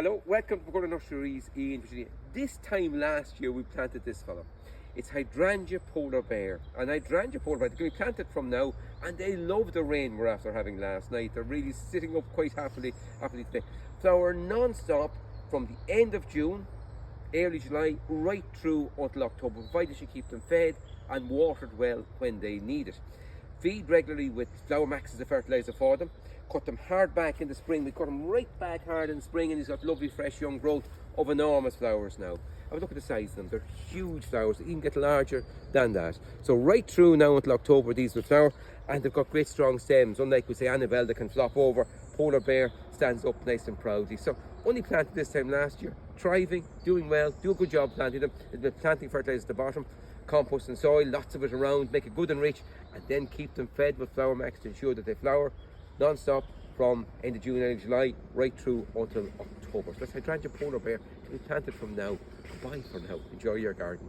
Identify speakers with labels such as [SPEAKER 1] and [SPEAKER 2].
[SPEAKER 1] Hello, welcome to Pergola Nurseries in Virginia. This time last year we planted this fella. It's Hydrangea Polar Bear. And Hydrangea Polar Bear, they can be planted from now, and they love the rain we're after having last night. They're really sitting up quite happily today. Flower non-stop from the end of June, early July, right through until October, provided you keep them fed and watered well when they need it. Feed regularly with Flower Max as a fertiliser for them. Cut them hard back in the spring. We cut them right back hard in the spring, and he's got lovely fresh young growth of enormous flowers now. Have a look at the size of them. They're huge flowers. They even get larger than that. So right through now until October these will flower, and they've got great strong stems. Unlike we say Annabelle that can flop over, Polar Bear stands up nice and proudly. So only planted this time last year, thriving, doing well, do a good job planting them. There's been planting fertiliser at the bottom, compost and soil, lots of it around, make it good and rich, and then keep them fed with Flower Max to ensure that they flower non-stop from end of June, early July, right through until October. So that's Hydrangea Polar Bear to be planted from now. Bye for now. Enjoy your garden.